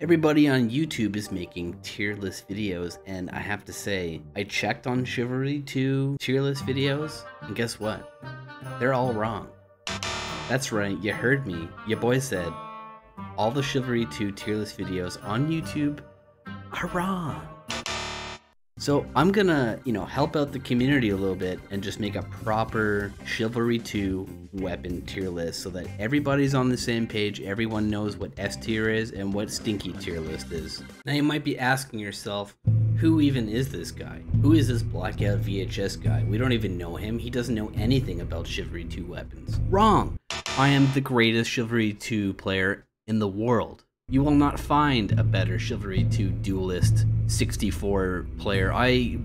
Everybody on YouTube is making tier list videos, and I have to say, I checked on Chivalry 2 tier list videos, and guess what? They're all wrong. That's right, you heard me. Your boy said, all the Chivalry 2 tier list videos on YouTube are wrong. So I'm gonna, help out the community a little bit and just make a proper Chivalry 2 weapon tier list so that everybody's on the same page, everyone knows what S tier is and what stinky tier list is. Now you might be asking yourself, who even is this guy? Who is this blackout VHS guy? We don't even know him. He doesn't know anything about Chivalry 2 weapons. Wrong! I am the greatest Chivalry 2 player in the world. You will not find a better Chivalry 2 duelist 64 player. I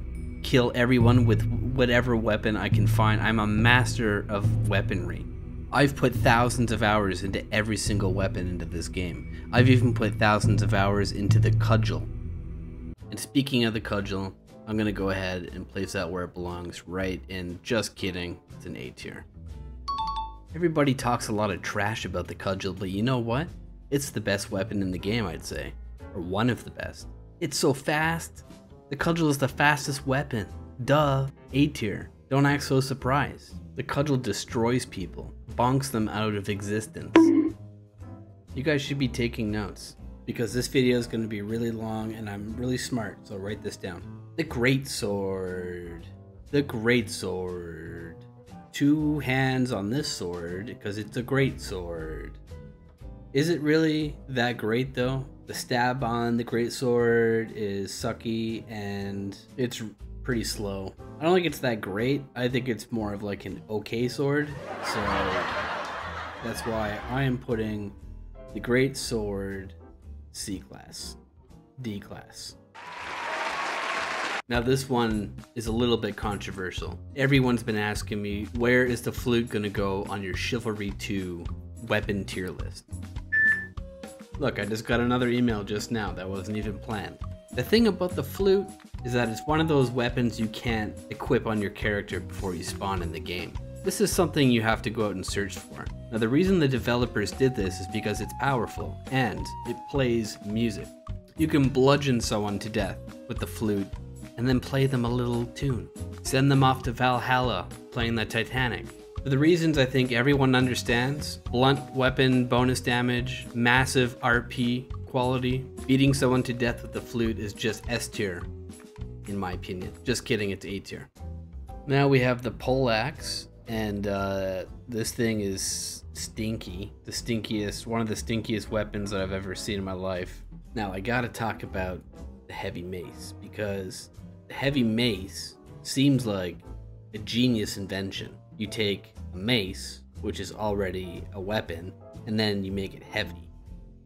kill everyone with whatever weapon I can find. I'm a master of weaponry. I've put thousands of hours into every single weapon into this game. I've even put thousands of hours into the cudgel. And speaking of the cudgel, I'm gonna go ahead and place that where it belongs, right in, just kidding, it's an A tier. Everybody talks a lot of trash about the cudgel, but you know what? It's the best weapon in the game, I'd say. Or one of the best. It's so fast. The cudgel is the fastest weapon. Duh. A tier. Don't act so surprised. The cudgel destroys people. Bonks them out of existence. You guys should be taking notes, because this video is going to be really long and I'm really smart, so write this down. The great sword. The great sword. 2 hands on this sword because it's a great sword. Is it really that great though? The stab on the greatsword is sucky and it's pretty slow. I don't think it's that great. I think it's more of like an okay sword. So that's why I am putting the greatsword C class, D class. Now this one is a little bit controversial. Everyone's been asking me, where is the flute gonna go on your Chivalry 2 weapon tier list? Look, I just got another email just now that wasn't even planned. The thing about the flute is that it's one of those weapons you can't equip on your character before you spawn in the game. This is something you have to go out and search for. Now the reason the developers did this is because it's powerful and it plays music. You can bludgeon someone to death with the flute and then play them a little tune. Send them off to Valhalla playing the Titanic. For the reasons I think everyone understands, blunt weapon bonus damage, massive RP quality, beating someone to death with the flute is just S tier, in my opinion. Just kidding, it's A tier. Now we have the poleaxe, and this thing is stinky. The stinkiest, one of the stinkiest weapons that I've ever seen in my life. Now I gotta talk about the heavy mace, because the heavy mace seems like a genius invention. You take a mace, which is already a weapon, and then you make it heavy.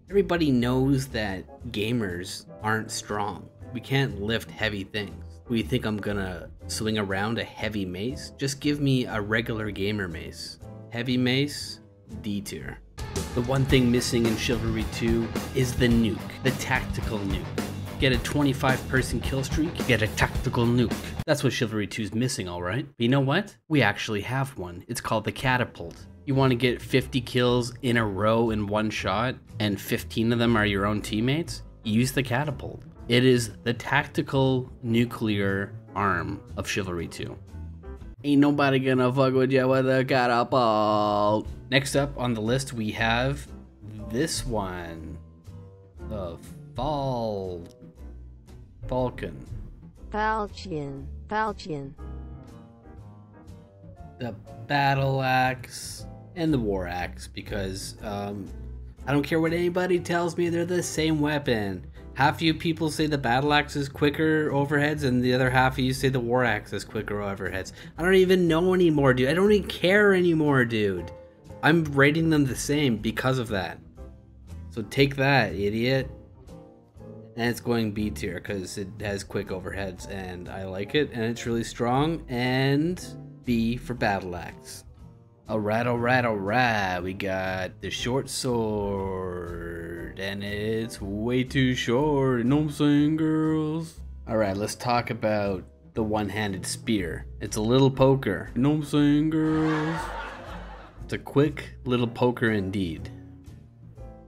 Everybody knows that gamers aren't strong. We can't lift heavy things. Do you think I'm gonna swing around a heavy mace? Just give me a regular gamer mace. Heavy mace, D tier. The one thing missing in Chivalry 2 is the nuke, the tactical nuke. Get a 25-person kill streak, get a tactical nuke. That's what Chivalry 2 is missing, alright? But you know what? We actually have one. It's called the catapult. You want to get 50 kills in a row in one shot, and 15 of them are your own teammates? Use the catapult. It is the tactical nuclear arm of Chivalry 2. Ain't nobody gonna fuck with you with a catapult. Next up on the list we have this one. The Falcon. Falchion. The battle axe and the war axe, because I don't care what anybody tells me, they're the same weapon. Half of you people say the battle axe is quicker overheads, and the other half of you say the war axe is quicker overheads. I don't even know anymore, dude. I don't even care anymore, dude. I'm rating them the same because of that. So take that, idiot. And it's going B tier because it has quick overheads and I like it and it's really strong. And B for battle axe. Alright. We got the short sword and it's way too short. You know what I'm saying, girls? Alright, let's talk about the one-handed spear. It's a little poker. You know what I'm saying, girls? It's a quick little poker indeed.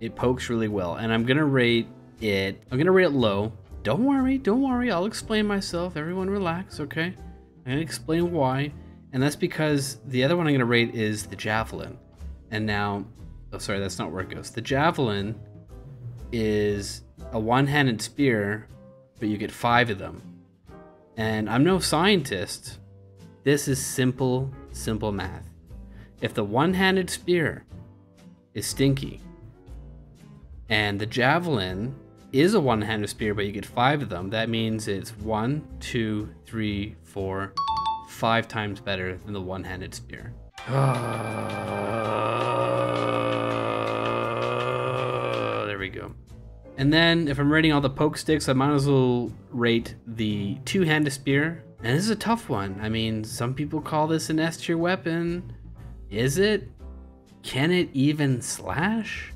It pokes really well, and I'm gonna rate I'm gonna rate it low. Don't worry, I'll explain myself. Everyone relax, okay? I'm gonna explain why. And that's because the other one I'm gonna rate is the Javelin. And now, oh sorry, that's not where it goes. The Javelin is a one-handed spear, but you get 5 of them. And I'm no scientist. This is simple math. If the one-handed spear is stinky, and the Javelin is a one-handed spear, but you get 5 of them, that means it's 1, 2, 3, 4, 5 times better than the one-handed spear. There we go. And then if I'm rating all the poke sticks, I might as well rate the two-handed spear. And this is a tough one. I mean, some people call this an S tier weapon. Is it? Can it even slash?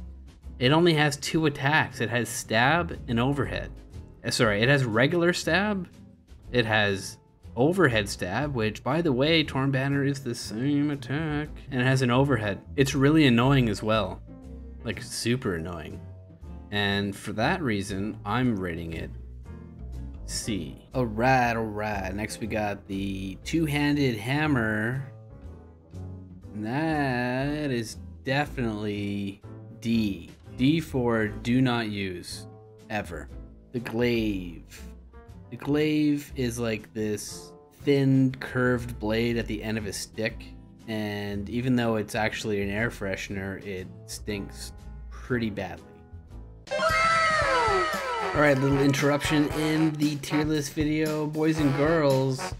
It only has 2 attacks. It has stab and overhead. Sorry, it has regular stab. It has overhead stab, which by the way, Torn Banner is the same attack. And it has an overhead. It's really annoying as well. Like super annoying. And for that reason, I'm rating it C. Alright. Next we got the two-handed hammer. And that is definitely D. D for do not use, ever. The glaive. The glaive is like this thin, curved blade at the end of a stick. And even though it's actually an air freshener, it stinks pretty badly. Alright, little interruption in the tier list video. Boys and girls,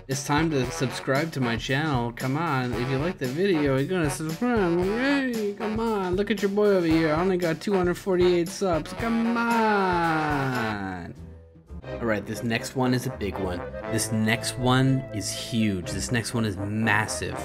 it's time to subscribe to my channel. Come on, if you like the video, you're gonna subscribe. Hey, come on, look at your boy over here. I only got 248 subs. Come on. Alright, this next one is a big one. This next one is huge. This next one is massive.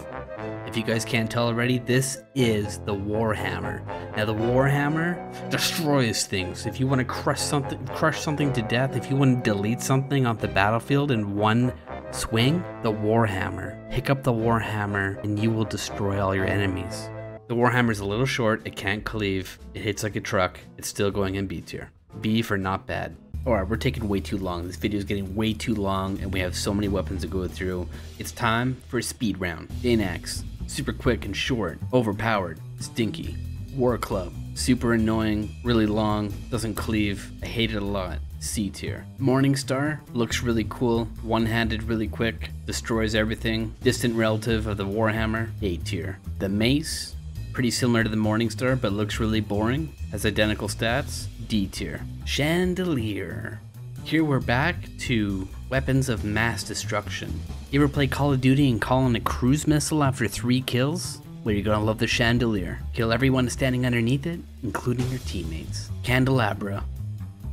If you guys can't tell already, this is the Warhammer. Now the Warhammer destroys things. If you want to crush something to death, if you want to delete something off the battlefield in one swing, the Warhammer. Pick up the Warhammer and you will destroy all your enemies. The Warhammer is a little short, it can't cleave, it hits like a truck, it's still going in B tier. B for not bad. Alright, we're taking way too long. This video is getting way too long and we have so many weapons to go through. It's time for a speed round. Danax, super quick and short, overpowered, stinky. War Club, super annoying, really long, doesn't cleave, I hate it a lot. C tier. Morningstar, looks really cool, one-handed really quick, destroys everything, distant relative of the Warhammer. A tier. The Mace, pretty similar to the Morningstar but looks really boring, has identical stats. D tier. Chandelier. Here we're back to weapons of mass destruction. You ever play Call of Duty and call in a cruise missile after 3 kills? Well, you're gonna love the Chandelier. Kill everyone standing underneath it, including your teammates. Candelabra.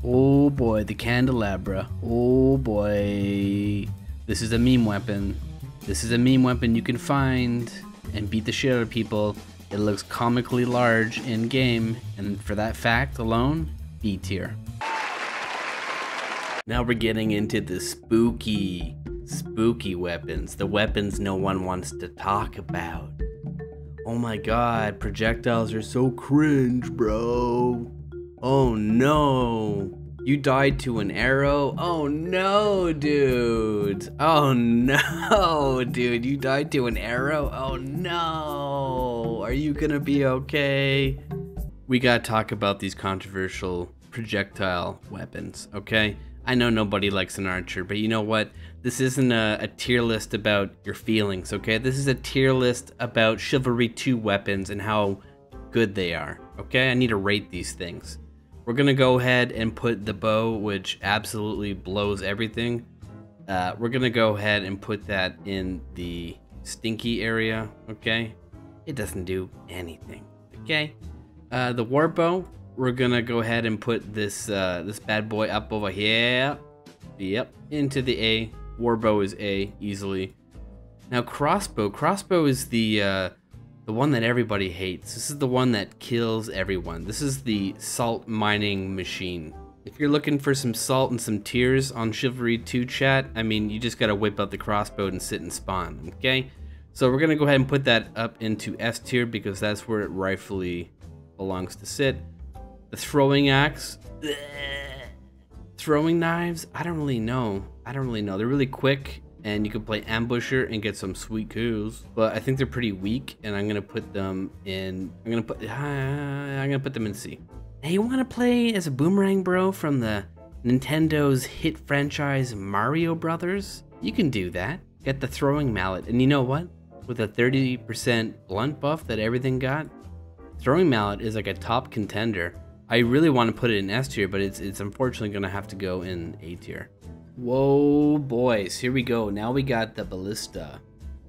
Oh boy, the Candelabra. Oh boy. This is a meme weapon. This is a meme weapon you can find and beat the shit out of people. It looks comically large in game, and for that fact alone, B tier. Now we're getting into the spooky weapons. The weapons no one wants to talk about. Oh my god, projectiles are so cringe, bro. Oh no. You died to an arrow? Oh no, dude. Oh no, dude. You died to an arrow? Oh no. Are you gonna be okay? We gotta talk about these controversial projectile weapons, okay? I know nobody likes an archer, but you know what? This isn't a tier list about your feelings, okay? This is a tier list about Chivalry 2 weapons and how good they are, okay? I need to rate these things. We're gonna go ahead and put the bow, which absolutely blows everything. We're gonna go ahead and put that in the stinky area, okay? It doesn't do anything, okay? The war bow, we're gonna go ahead and put this this bad boy up over here. Yep, into the A. Warbow is A, easily. Now crossbow. Crossbow is the one that everybody hates. This is the one that kills everyone. This is the salt mining machine. If you're looking for some salt and some tears on Chivalry 2 chat, I mean, you just gotta whip out the crossbow and sit and spawn, okay? So we're gonna go ahead and put that up into S tier because that's where it rightfully belongs to sit. The throwing axe, Throwing knives, I don't really know. They're really quick, and you can play ambusher and get some sweet kills. But I think they're pretty weak, and I'm gonna put them in. I'm gonna put them in C. Hey, you want to play as a boomerang bro from the Nintendo's hit franchise Mario Brothers? You can do that. Get the throwing mallet, and you know what? With a 30% blunt buff that everything got, throwing mallet is like a top contender. I really want to put it in S tier, but it's unfortunately gonna have to go in A tier. Whoa, boys, here we go. Now we got the ballista,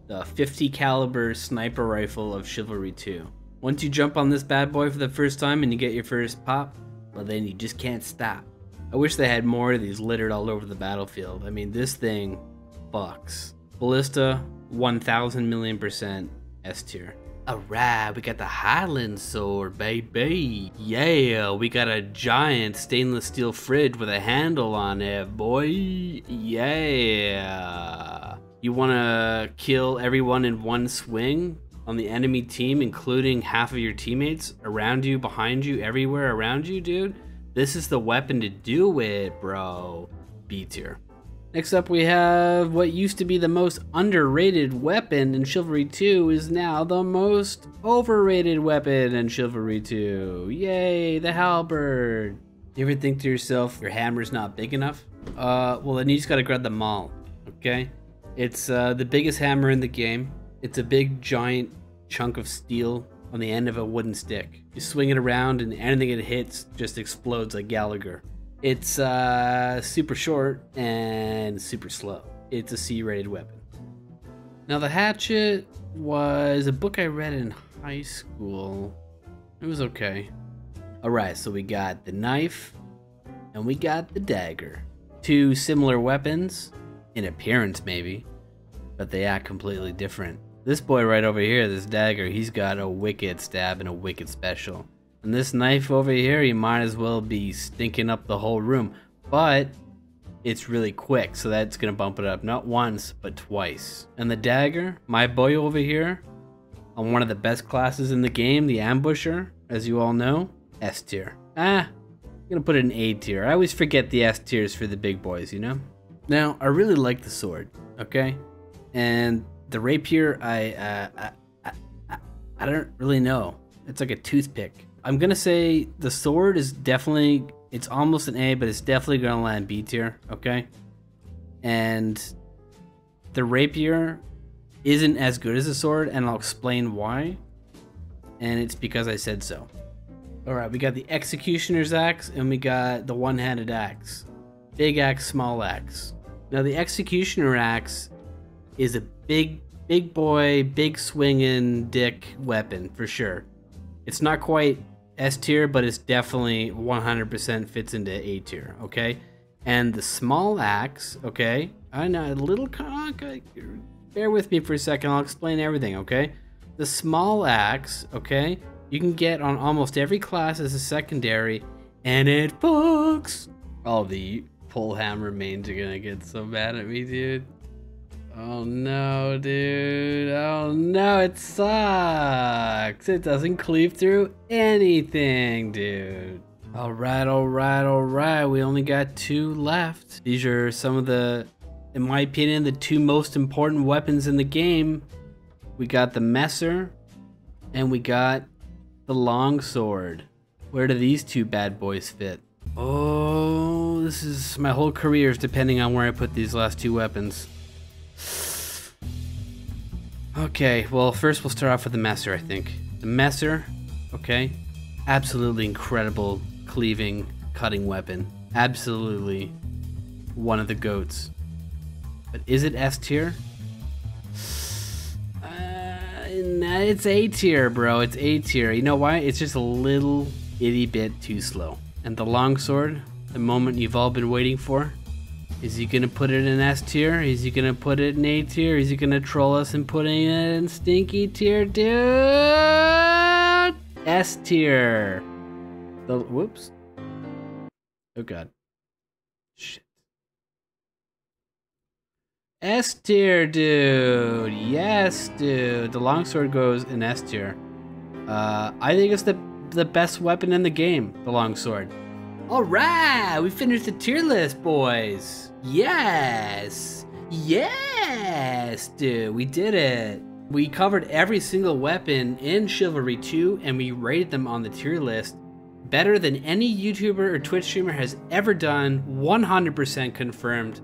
the 50 caliber sniper rifle of Chivalry 2. Once you jump on this bad boy for the first time and you get your first pop, well then you just can't stop. I wish they had more of these littered all over the battlefield. I mean, this thing fucks. Ballista, 1000,000,000% S tier. Alright, we got the Highland sword, baby. Yeah, we got a giant stainless steel fridge with a handle on it, boy. Yeah. You wanna kill everyone in one swing on the enemy team, including half of your teammates around you, behind you, everywhere around you, dude? This is the weapon to do it, bro. B tier. Next up, we have what used to be the most underrated weapon in Chivalry 2 is now the most overrated weapon in Chivalry 2. Yay, the halberd. You ever think to yourself, your hammer's not big enough? Well then you just gotta grab the maul, okay? It's the biggest hammer in the game. It's a big giant chunk of steel on the end of a wooden stick. You swing it around and anything it hits just explodes like Gallagher. It's super short and super slow. It's a C-rated weapon. Now the hatchet was a book I read in high school. It was okay. Alright, so we got the knife and we got the dagger. Two similar weapons, in appearance maybe, but they act completely different. This boy right over here, this dagger, he's got a wicked stab and a wicked special. And this knife over here, you might as well be stinking up the whole room. But it's really quick, so that's gonna bump it up not once, but twice. And the dagger, my boy over here, on one of the best classes in the game, the ambusher, as you all know, S tier. I'm gonna put it in A tier. I always forget the S tiers for the big boys, you know? Now, I really like the sword, okay? And the rapier, I don't really know. It's like a toothpick. I'm gonna say the sword is definitely, it's almost an A, but it's definitely gonna land B tier, okay? And the rapier isn't as good as the sword, and I'll explain why. And it's because I said so. Alright, we got the executioner's axe, and we got the one-handed axe. Big axe, small axe. Now the executioner axe is a big boy, big swinging dick weapon, for sure. It's not quite S tier, but it's definitely 100% fits into A tier, okay? And the small axe, okay? I know, a little, bear with me for a second, I'll explain everything, okay? The small axe, okay? You can get on almost every class as a secondary, and it fucks. Oh, the pull hammer mains are gonna get so mad at me, dude. Oh no, dude. Oh no, it sucks. It doesn't cleave through anything, dude. Alright. We only got 2 left. These are some of the, in my opinion, the 2 most important weapons in the game. We got the Messer and we got the longsword. Where do these 2 bad boys fit? Oh, this is my whole career is depending on where I put these last 2 weapons. Okay, well first we'll start off with the Messer, I think. The Messer, okay, absolutely incredible cleaving, cutting weapon. Absolutely one of the GOATs. But is it S tier? Nah, it's A tier, bro. It's A tier. You know why? It's just a little itty bit too slow. And the longsword, the moment you've all been waiting for. Is he gonna put it in S tier? Is he gonna put it in A tier? Is he gonna troll us and putting it in stinky tier, dude? S tier. Whoops. Oh god. Shit. S tier, dude. Yes, dude. The longsword goes in S tier. I think it's the best weapon in the game, the longsword. Alright, we finished the tier list, boys. Yes. Yes, dude, we did it. We covered every single weapon in Chivalry 2 and we rated them on the tier list better than any YouTuber or Twitch streamer has ever done. 100% confirmed.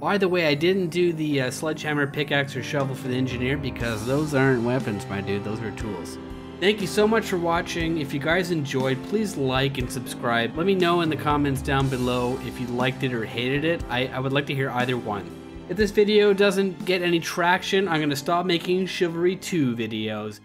By the way, I didn't do the sledgehammer, pickaxe, or shovel for the engineer because those aren't weapons, my dude. Those are tools. Thank you so much for watching. If you guys enjoyed, please like and subscribe. Let me know in the comments down below if you liked it or hated it. I would like to hear either one. If this video doesn't get any traction, I'm going to stop making Chivalry 2 videos.